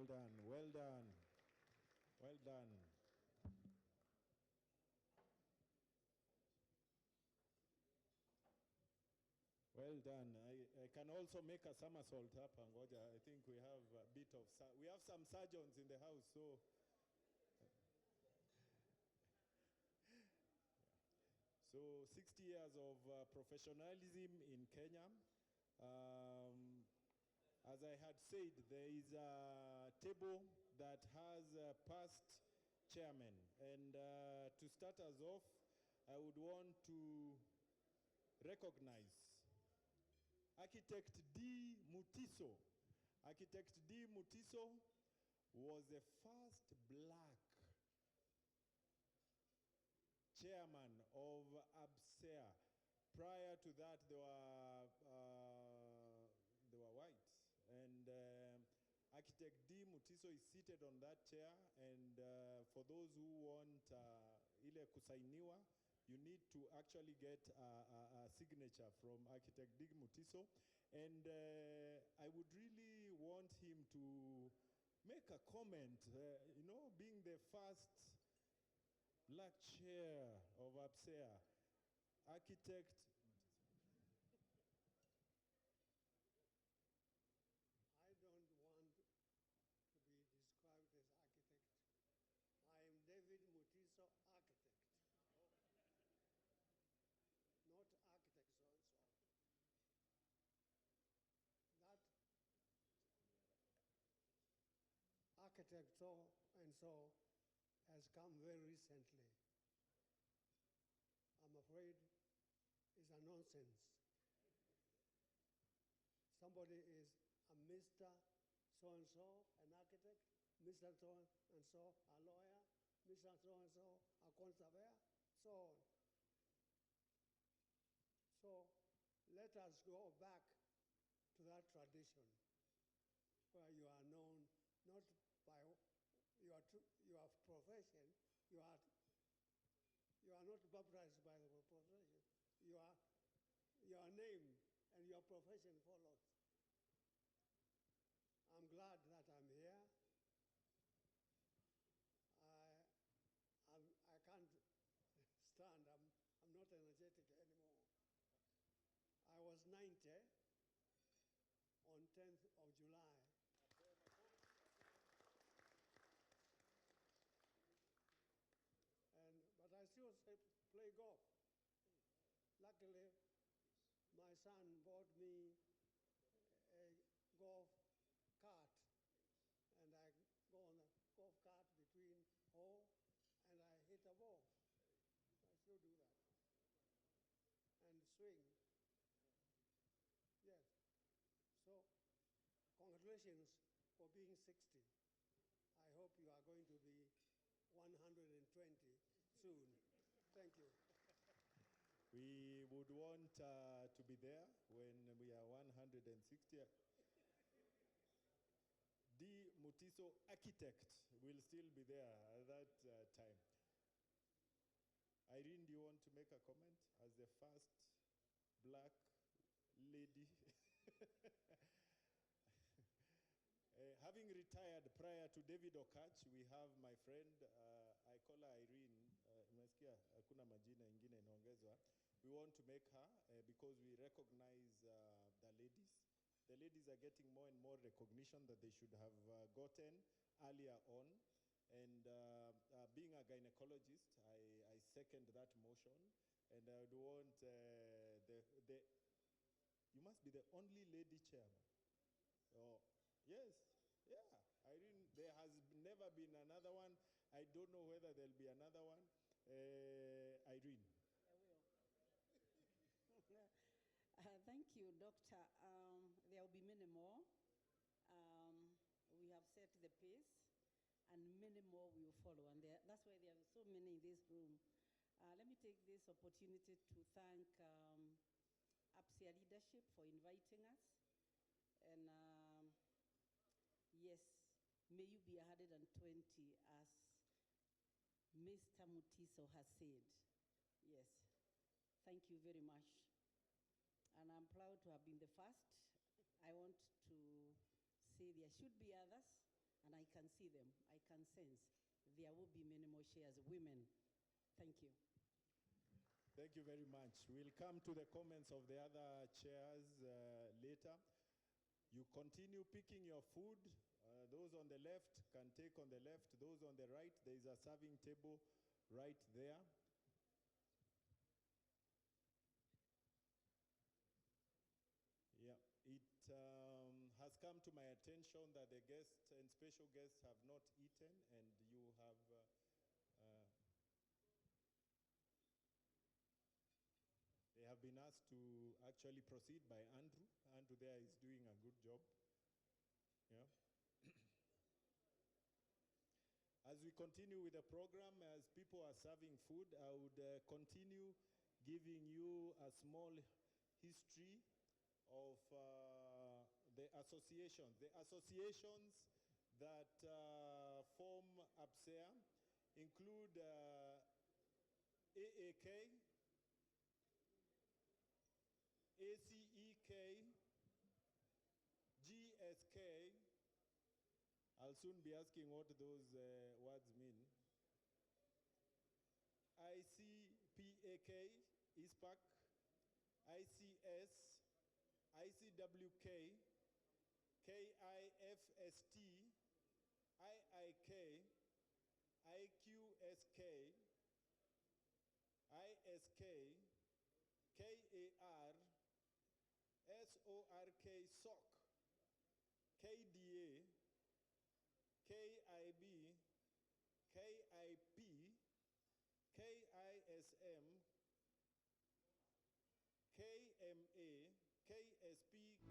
done, well done, well done. Well done. I can also make a somersault up, Angoja. I think we have a bit of, we have some surgeons in the house, so. So 60 years of professionalism in Kenya. As I had said, there is a table that has past chairmen. And to start us off, I would want to recognize Architect D. Mutiso. Architect D. Mutiso was the first black chairman of Apsea. Prior to that, they were white. And Architect D. Mutiso is seated on that chair. And for those who want ile kusainiwa, you need to actually get a signature from Architect D. Mutiso. And I would really want him to make a comment, you know, being the first black chair of Apsea. Architect. I don't want to be described as architect. I am David Mutiso, architect. Not architect so-and-so. That architect so-and-so has come very recently. I'm afraid it's a nonsense. Somebody is a Mr. So-and-so, an architect, Mr. So-and-so, a lawyer, Mr. So-and-so, a conservator, so on. So let us go back to that tradition where you are known not by your profession, you are not baptized by the profession, your name and your profession follows. I'm glad that I'm here. I can't stand, I'm not energetic anymore. I was 90 on 10th of July. But I still play golf. Luckily, my son bought me a golf cart, and I go on a golf cart between hole, and I hit a ball. I still do that. And swing. Yes. So, congratulations for being 60. I hope you are going to be 120 soon. Thank you. We would want to be there when we are 160. D. Mutiso, architect, will still be there at that time. Irene, do you want to make a comment as the first black lady? Having retired prior to David Okach, we have my friend, I call her Irene, umesikia hakuna majina ingine inaongezwa. We want to make her, because we recognize the ladies. The ladies are getting more and more recognition that they should have gotten earlier on. And being a gynecologist, I second that motion. And I would want you must be the only lady chairman. Oh, yes, yeah. There has never been another one. I don't know whether there'll be another one. Irene. Thank you, Doctor. There will be many more. We have set the pace, and many more will follow. And that's why there are so many in this room. Let me take this opportunity to thank Apsea leadership for inviting us. And yes, may you be 120, as Mr. Mutiso has said. Yes, thank you very much. And I'm proud to have been the first. I want to say there should be others, and I can see them, I can sense there will be many more shares. Women, thank you. Thank you very much. We'll come to the comments of the other chairs later. You continue picking your food. Those on the left can take on the left. Those on the right, there is a serving table right there. Yeah, it has come to my attention that the guests and special guests have not eaten, and you have they have been asked to actually proceed by Andrew. Andrew there is doing a good job. Yeah. As we continue with the program, as people are serving food, I would continue giving you a small history of the associations. The associations that form Apsea include AAK, ACEK, GSK. I'll soon be asking what those words mean. ICPAK, ISPAC, ICS, ICWK, KIFST, IIK, IQSK, ISK, KAR, SORK, SOC, KDA, KIB, KIP, KISM, KMA, KSP,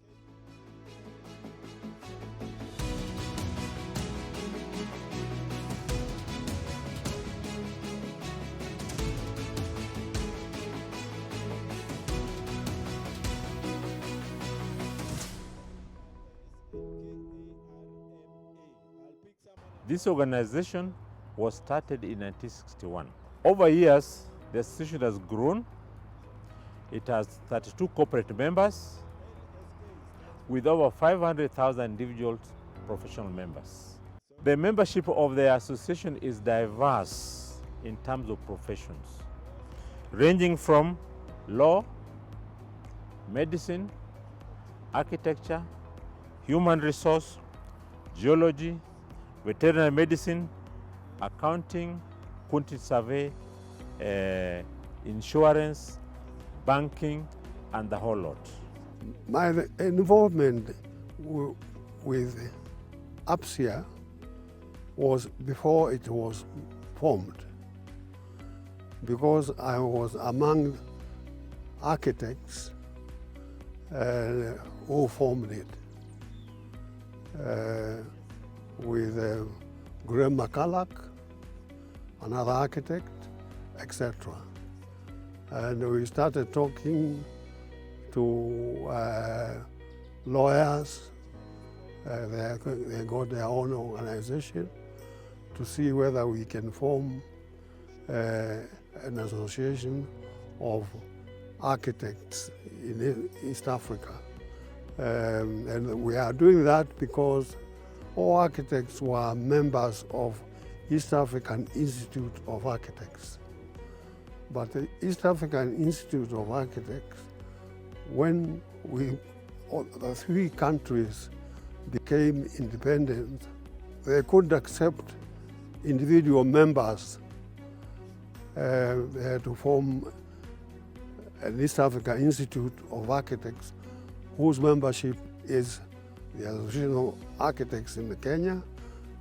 This organization was started in 1961. Over years, the association has grown. It has 32 corporate members with over 500,000 individual professional members. The membership of the association is diverse in terms of professions, ranging from law, medicine, architecture, human resource, geology, veterinary medicine, accounting, quantity survey, insurance, banking, and the whole lot. My involvement with Apsea was before it was formed, because I was among architects who formed it. With Graham McCulloch, another architect, etc. And we started talking to lawyers. They got their own organization to see whether we can form an association of architects in East Africa. And we are doing that because all architects were members of East African Institute of Architects. But the East African Institute of Architects, when the three countries became independent, they couldn't accept individual members. They had to form an East African Institute of Architects, whose membership is the Association of Architects in Kenya,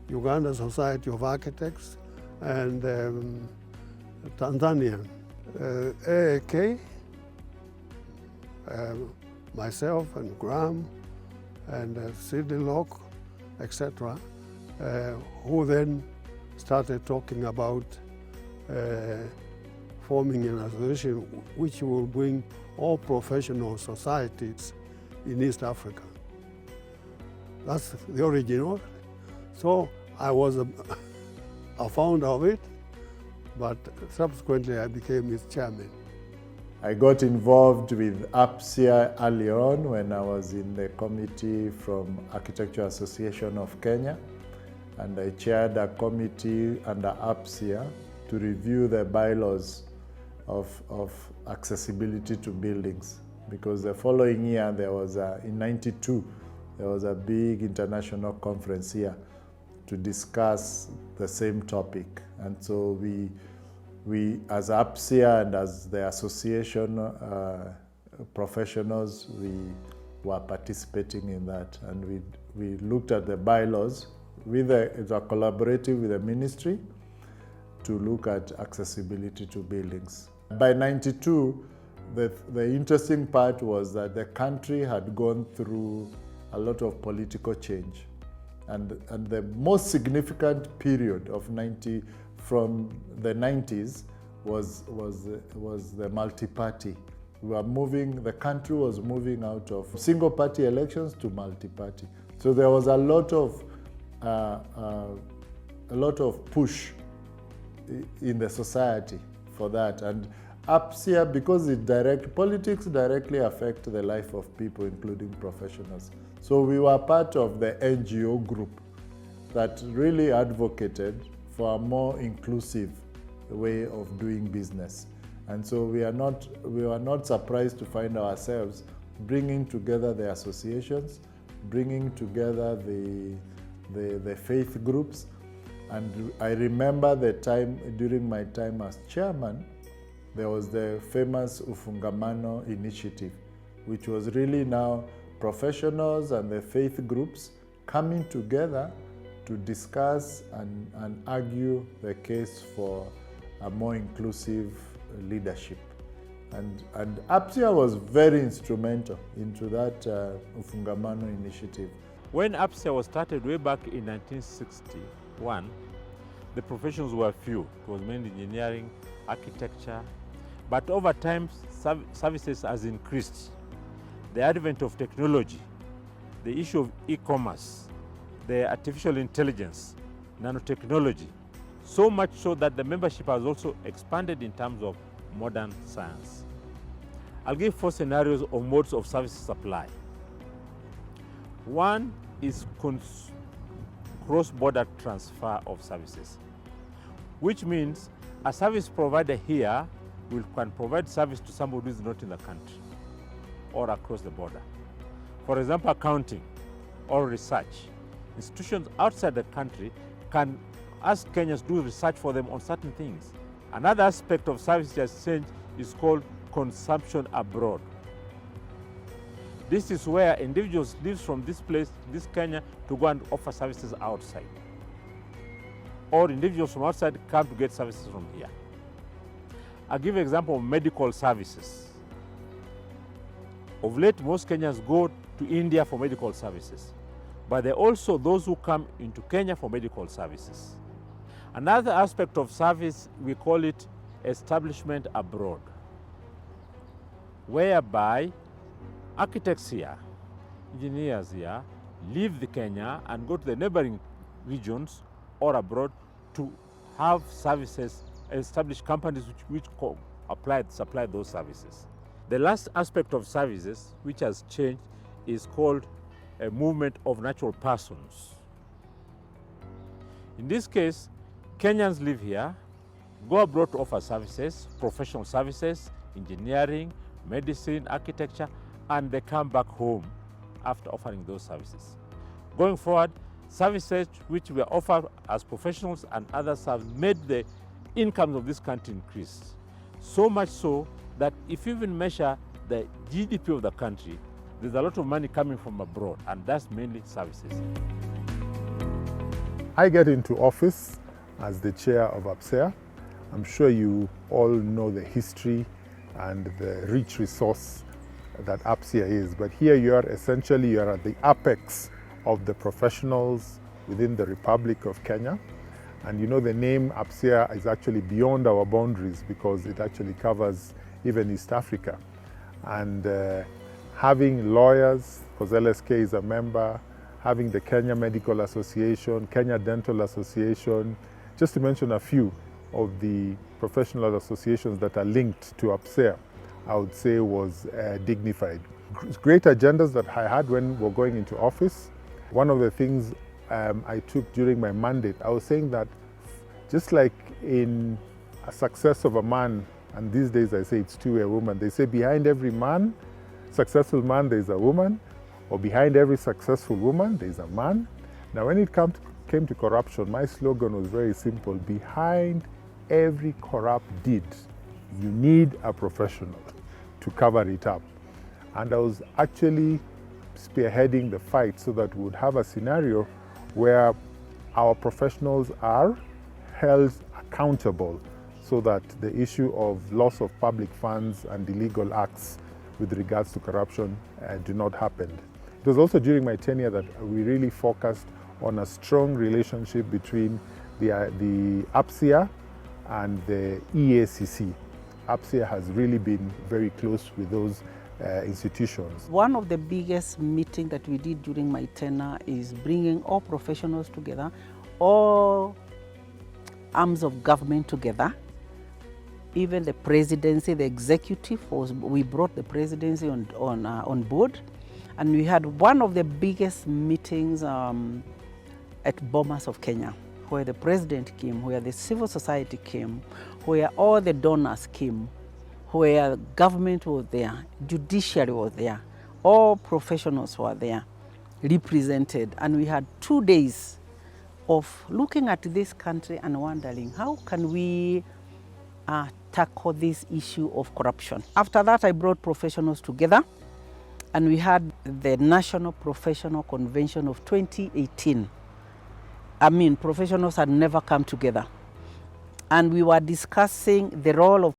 Uganda Society of Architects, and Tanzanian. AAK, myself and Graham and Sidney Locke, etc., who then started talking about forming an association which will bring all professional societies in East Africa. That's the origin of it. So I was a founder of it, but subsequently I became its chairman. I got involved with Apsea early on when I was in the committee from Architecture Association of Kenya, and I chaired a committee under Apsea to review the bylaws of accessibility to buildings. Because the following year, there was in '92, there was a big international conference here to discuss the same topic. And so we as Apsea and as the association professionals, we were participating in that. And we looked at the bylaws it was collaborative with the ministry to look at accessibility to buildings. By '92, the interesting part was that the country had gone through a lot of political change. And the most significant period of from the 90s was the multi-party. The country was moving out of single-party elections to multi-party. So there was a lot of push in the society for that. And Apsea, because politics directly affect the life of people, including professionals. So we were part of the NGO group that really advocated for a more inclusive way of doing business. And so we were not surprised to find ourselves bringing together the associations, bringing together the faith groups. And I remember the time, during my time as chairman, there was the famous Ufungamano initiative, which was really now professionals and the faith groups coming together to discuss and argue the case for a more inclusive leadership. And Apsea was very instrumental into that Ufungamano initiative. When Apsea was started way back in 1961, the professions were few. It was mainly engineering, architecture, but over time, services has increased. The advent of technology, the issue of e-commerce, the artificial intelligence, nanotechnology, so much so that the membership has also expanded in terms of modern science. I'll give 4 scenarios of modes of service supply. One is cross-border transfer of services, which means a service provider here can provide service to somebody who is not in the country or across the border. For example, accounting or research. Institutions outside the country can ask Kenyans to do research for them on certain things. Another aspect of service exchange is called consumption abroad. This is where individuals live from this place, this Kenya, to go and offer services outside. Or individuals from outside come to get services from here. I'll give an example of medical services. Of late, most Kenyans go to India for medical services, but there are also those who come into Kenya for medical services. Another aspect of service, we call it establishment abroad, whereby architects here, engineers here, leave the Kenya and go to the neighboring regions or abroad to have services, establish companies which supply those services. The last aspect of services which has changed is called a movement of natural persons. In this case, Kenyans live here, go abroad to offer services, professional services, engineering, medicine, architecture, and they come back home after offering those services. Going forward, services which were offered as professionals and others have made the incomes of this country increase. So much so that if you even measure the GDP of the country, there's a lot of money coming from abroad, and that's mainly services. I get into office as the chair of Apsea. I'm sure you all know the history and the rich resource that Apsea is, but here you are at the apex of the professionals within the Republic of Kenya. And you know, the name Apsea is actually beyond our boundaries because it actually covers even East Africa. And having lawyers, because LSK is a member, having the Kenya Medical Association, Kenya Dental Association, just to mention a few of the professional associations that are linked to Apsea, I would say was dignified. Great agendas that I had when we were going into office. One of the things I took during my mandate, I was saying that just like in a success of a man, and these days I say it's two a woman, they say behind every man, successful man, there's a woman, or behind every successful woman, there's a man. Now when it came to corruption, my slogan was very simple: behind every corrupt deed, you need a professional to cover it up. And I was actually spearheading the fight so that we would have a scenario where our professionals are held accountable so that the issue of loss of public funds and illegal acts with regards to corruption do not happen. It was also during my tenure that we really focused on a strong relationship between the Apsea and the EACC. Apsea has really been very close with those institutions. One of the biggest meetings that we did during my tenure is bringing all professionals together, all arms of government together, even the presidency, the executive. We brought the presidency on board, and we had one of the biggest meetings at Bomas of Kenya, where the president came, where the civil society came, where all the donors came, where government was there, judiciary was there, all professionals were there represented. And we had 2 days of looking at this country and wondering, how can we tackle this issue of corruption? After that, I brought professionals together, and we had the National Professional Convention of 2018. I mean, professionals had never come together. And we were discussing the role of